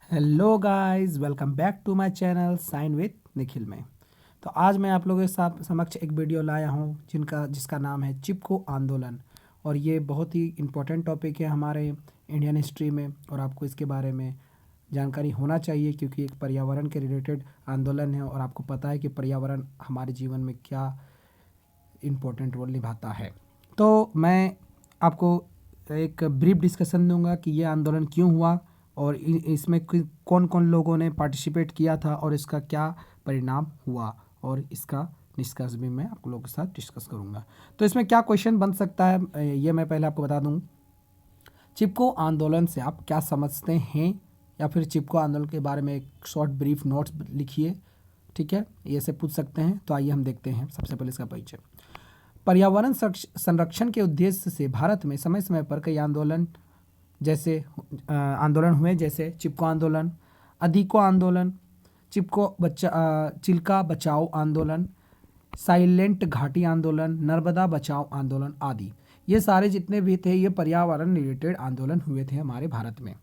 Hello guys, welcome back to my channel sign with Nikhil में। तो आज मैं आप लोगों के साथ समक्ष एक वीडियो लाया हूं जिसका नाम है चिपको आंदोलन। और ये बहुत ही इम्पोर्टेंट टॉपिक है हमारे इंडियन हिस्ट्री में और आपको इसके बारे में जानकारी होना चाहिए क्योंकि एक पर्यावरण के रिलेटेड आंदोलन है और आपको पता है कि पर्यावरण हमारे जीवन में क्या इम्पोर्टेंट रोल निभाता है। तो मैं आपको एक ब्रीफ डिस्कशन दूंगा कि ये आंदोलन क्यों हुआ और इसमें कौन कौन लोगों ने पार्टिसिपेट किया था और इसका क्या परिणाम हुआ और इसका निष्कर्ष भी मैं आप लोगों के साथ डिस्कस करूंगा। तो इसमें क्या क्वेश्चन बन सकता है ये मैं पहले आपको बता दूं। चिपको आंदोलन से आप क्या समझते हैं, या फिर चिपको आंदोलन के बारे में एक शॉर्ट ब्रीफ नोट्स लिखिए। ठीक है, ये से पूछ सकते हैं। तो आइए हम देखते हैं सबसे पहले इसका परिचय। पर्यावरण संरक्षण के उद्देश्य से भारत में समय समय पर कई आंदोलन हुए, जैसे चिपको आंदोलन, अधिको आंदोलन, चिल्का बचाओ आंदोलन, साइलेंट घाटी आंदोलन, नर्मदा बचाओ आंदोलन आदि। ये सारे जितने भी थे ये पर्यावरण रिलेटेड आंदोलन हुए थे हमारे भारत में।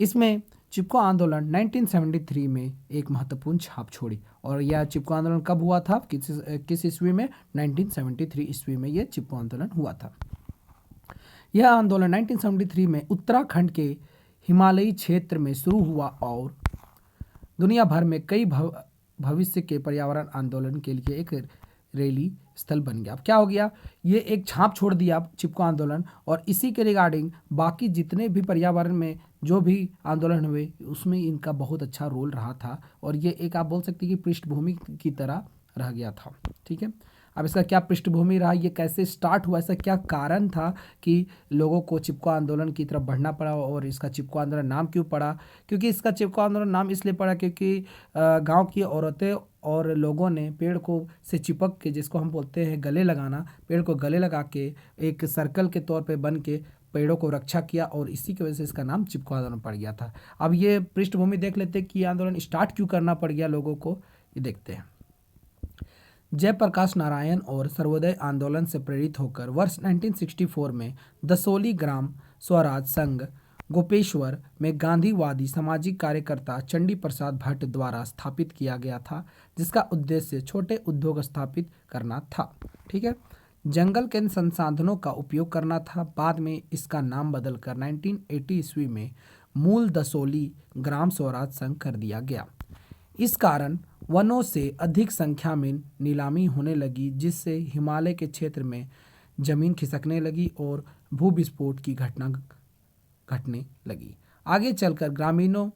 इसमें चिपको आंदोलन 1973 में एक महत्वपूर्ण छाप छोड़ी। और यह चिपको आंदोलन कब हुआ था, किस ईस्वी में? 1973 ईस्वी में यह चिपको आंदोलन हुआ था। यह आंदोलन 1973 में उत्तराखंड के हिमालयी क्षेत्र में शुरू हुआ और दुनिया भर में कई भविष्य के पर्यावरण आंदोलन के लिए एक रैली स्थल बन गया। अब क्या हो गया, ये एक छाप छोड़ दिया चिपको आंदोलन, और इसी के रिगार्डिंग बाकी जितने भी पर्यावरण में जो भी आंदोलन हुए उसमें इनका बहुत अच्छा रोल रहा था। और ये एक आप बोल सकते हैं कि पृष्ठभूमि की तरह रह गया था। ठीक है, अब इसका क्या पृष्ठभूमि रहा, ये कैसे स्टार्ट हुआ, ऐसा क्या कारण था कि लोगों को चिपको आंदोलन की तरफ बढ़ना पड़ा और इसका चिपको आंदोलन नाम क्यों पड़ा? क्योंकि इसका चिपको आंदोलन नाम इसलिए पड़ा क्योंकि गांव की औरतें और लोगों ने पेड़ को से चिपक के, जिसको हम बोलते हैं गले लगाना, पेड़ को गले लगा के एक सर्कल के तौर पे बन के पेड़ों को रक्षा किया और इसी की वजह से इसका नाम चिपको आंदोलन पड़ गया था। अब ये पृष्ठभूमि देख लेते हैं कि ये आंदोलन स्टार्ट क्यों करना पड़ गया लोगों को, ये देखते हैं। जयप्रकाश नारायण और सर्वोदय आंदोलन से प्रेरित होकर वर्ष 1964 में दसोली ग्राम स्वराज संघ गोपेश्वर में गांधीवादी सामाजिक कार्यकर्ता चंडी प्रसाद भट्ट द्वारा स्थापित किया गया था, जिसका उद्देश्य छोटे उद्योग स्थापित करना था। ठीक है, जंगल के संसाधनों का उपयोग करना था। बाद में इसका नाम बदलकर 1980 ईस्वी में मूल दसोली ग्राम स्वराज संघ कर दिया गया। इस कारण वनों से अधिक संख्या में नीलामी होने लगी, जिससे हिमालय के क्षेत्र में जमीन खिसकने लगी और भूविस्फोट की घटना घटने लगी। आगे चलकर ग्रामीणों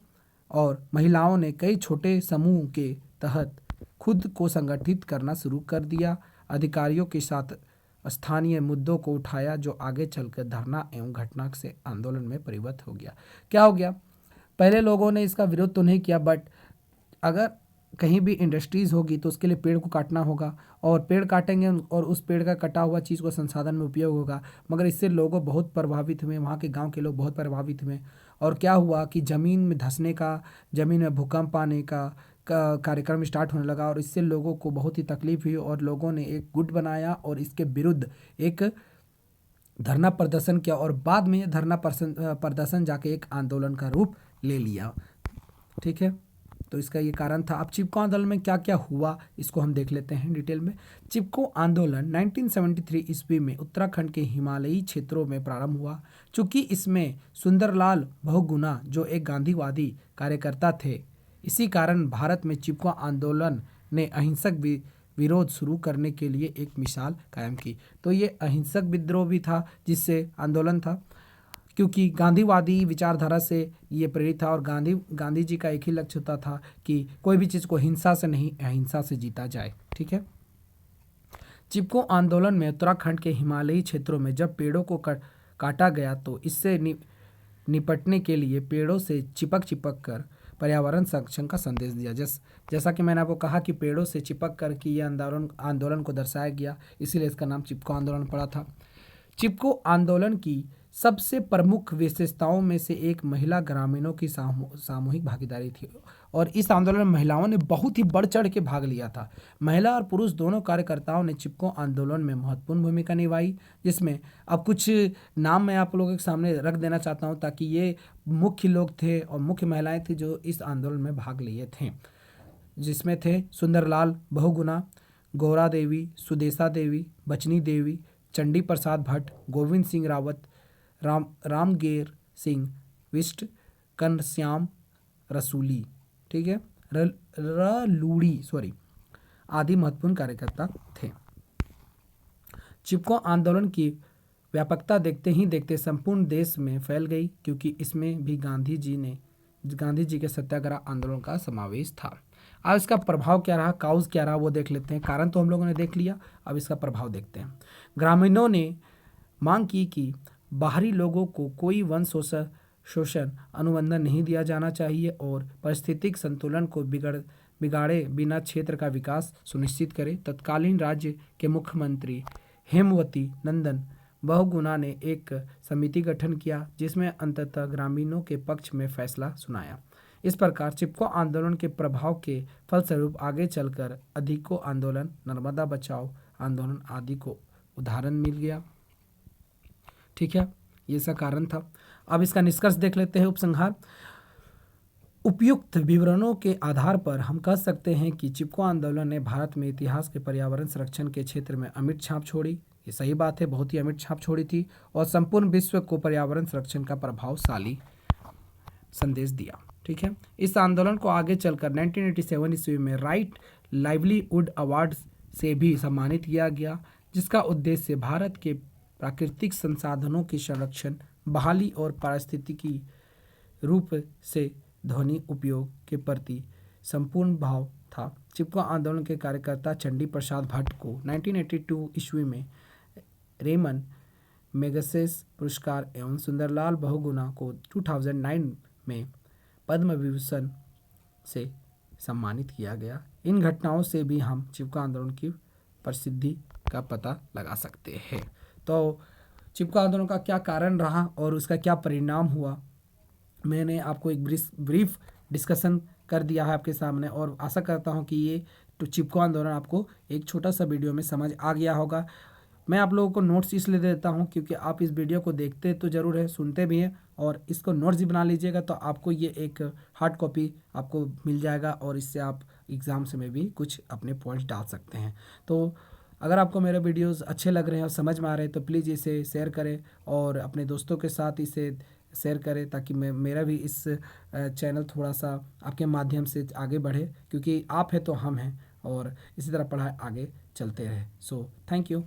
और महिलाओं ने कई छोटे समूह के तहत खुद को संगठित करना शुरू कर दिया। अधिकारियों के साथ स्थानीय मुद्दों को उठाया, जो आगे चलकर धरना एवं घटना से आंदोलन में परिवर्तित हो गया। क्या हो गया, पहले लोगों ने इसका विरोध तो नहीं किया, बट अगर कहीं भी इंडस्ट्रीज़ होगी तो उसके लिए पेड़ को काटना होगा, और पेड़ काटेंगे और उस पेड़ का कटा हुआ चीज़ को संसाधन में उपयोग होगा। मगर इससे लोगों बहुत प्रभावित हुए, वहाँ के गांव के लोग बहुत प्रभावित हुए। और क्या हुआ कि ज़मीन में धंसने का, ज़मीन में भूकंप आने का कार्यक्रम स्टार्ट होने लगा, और इससे लोगों को बहुत ही तकलीफ हुई और लोगों ने एक गुट बनाया और इसके विरुद्ध एक धरना प्रदर्शन किया, और बाद में धरना प्रदर्शन जाके एक आंदोलन का रूप ले लिया। ठीक है, तो इसका ये कारण था। अब चिपको आंदोलन में क्या क्या हुआ इसको हम देख लेते हैं डिटेल में। चिपको आंदोलन 1973 ईस्वी में उत्तराखंड के हिमालयी क्षेत्रों में प्रारंभ हुआ। चूंकि इसमें सुंदरलाल बहुगुणा जो एक गांधीवादी कार्यकर्ता थे, इसी कारण भारत में चिपको आंदोलन ने अहिंसक विरोध शुरू करने के लिए एक मिसाल कायम की। तो ये अहिंसक विद्रोह भी था, जिससे आंदोलन था, क्योंकि गांधीवादी विचारधारा से ये प्रेरित था। और गांधी जी का एक ही लक्ष्य होता था कि कोई भी चीज़ को हिंसा से नहीं, अहिंसा से जीता जाए। ठीक है, चिपको आंदोलन में उत्तराखंड के हिमालयी क्षेत्रों में जब पेड़ों को काटा गया तो इससे निपटने के लिए पेड़ों से चिपक कर पर्यावरण संरक्षण का संदेश दिया। जैसा कि मैंने आपको कहा कि पेड़ों से चिपक कर के ये आंदोलन को दर्शाया गया, इसीलिए इसका नाम चिपको आंदोलन पड़ा था। चिपको आंदोलन की सबसे प्रमुख विशेषताओं में से एक महिला ग्रामीणों की सामूहिक भागीदारी थी और इस आंदोलन में महिलाओं ने बहुत ही बढ़ चढ़ के भाग लिया था। महिला और पुरुष दोनों कार्यकर्ताओं ने चिपको आंदोलन में महत्वपूर्ण भूमिका निभाई, जिसमें अब कुछ नाम मैं आप लोगों के सामने रख देना चाहता हूं ताकि ये मुख्य लोग थे और मुख्य महिलाएं थी जो इस आंदोलन में भाग लिए थे, जिसमें थे सुंदरलाल बहुगुणा, गौरा देवी, सुदेशा देवी, बचनी देवी, चंडी प्रसाद भट्ट, गोविंद सिंह रावत, रामगेर सिंह विष्ट, कनश्याम रसूली, ठीक है, रलूड़ी आदि महत्वपूर्ण कार्यकर्ता थे। चिपको आंदोलन की व्यापकता देखते ही देखते संपूर्ण देश में फैल गई, क्योंकि इसमें भी गांधी जी के सत्याग्रह आंदोलन का समावेश था। अब इसका प्रभाव क्या रहा, काउज क्या रहा, वो देख लेते हैं। कारण तो हम लोगों ने देख लिया, अब इसका प्रभाव देखते हैं। ग्रामीणों ने मांग की कि बाहरी लोगों को कोई वन शोषण अनुबंधन नहीं दिया जाना चाहिए और पारिस्थितिक संतुलन को बिगाड़े बिना क्षेत्र का विकास सुनिश्चित करे। तत्कालीन राज्य के मुख्यमंत्री हेमवती नंदन बहुगुणा ने एक समिति गठन किया, जिसमें अंततः ग्रामीणों के पक्ष में फैसला सुनाया। इस प्रकार चिपको आंदोलन के प्रभाव के फलस्वरूप आगे चलकर अधिको आंदोलन, नर्मदा बचाओ आंदोलन आदि को उदाहरण मिल गया। ठीक है, ये इसका कारण था। अब इसका निष्कर्ष देख लेते हैं। उपसंहार: उपयुक्त विवरणों के आधार पर हम कह सकते हैं कि चिपको आंदोलन ने भारत में इतिहास के पर्यावरण संरक्षण के क्षेत्र में अमिट छाप छोड़ी। ये सही बात है, बहुत ही अमिट छाप छोड़ी थी और संपूर्ण विश्व को पर्यावरण संरक्षण का प्रभावशाली संदेश दिया। ठीक है, इस आंदोलन को आगे चलकर 1987 ईस्वी में राइट लाइवलीहुड अवार्ड से भी सम्मानित किया गया, जिसका उद्देश्य भारत के प्राकृतिक संसाधनों के संरक्षण, बहाली और पारिस्थितिकी रूप से ध्वनि उपयोग के प्रति संपूर्ण भाव था। चिपको आंदोलन के कार्यकर्ता चंडी प्रसाद भट्ट को 1982 ईस्वी में रेमन मैगसेसे पुरस्कार एवं सुंदरलाल बहुगुणा को 2009 में पद्म विभूषण से सम्मानित किया गया। इन घटनाओं से भी हम चिपको आंदोलन की प्रसिद्धि का पता लगा सकते हैं। तो चिपको आंदोलन का क्या कारण रहा और उसका क्या परिणाम हुआ, मैंने आपको एक ब्रीफ डिस्कशन कर दिया है आपके सामने और आशा करता हूं कि ये चिपको आंदोलन आपको एक छोटा सा वीडियो में समझ आ गया होगा। मैं आप लोगों को नोट्स इसलिए देता हूं क्योंकि आप इस वीडियो को देखते तो ज़रूर है, सुनते भी हैं और इसको नोट्स भी बना लीजिएगा, तो आपको ये एक हार्ड कॉपी आपको मिल जाएगा और इससे आप एग्ज़ाम्स में भी कुछ अपने पॉइंट्स डाल सकते हैं। तो अगर आपको मेरे वीडियोस अच्छे लग रहे हैं और समझ में आ रहे हैं तो प्लीज़ इसे शेयर करें और अपने दोस्तों के साथ इसे शेयर करें ताकि मेरा भी इस चैनल थोड़ा सा आपके माध्यम से आगे बढ़े, क्योंकि आप हैं तो हम हैं और इसी तरह पढ़ाई आगे चलते रहे। So thank you.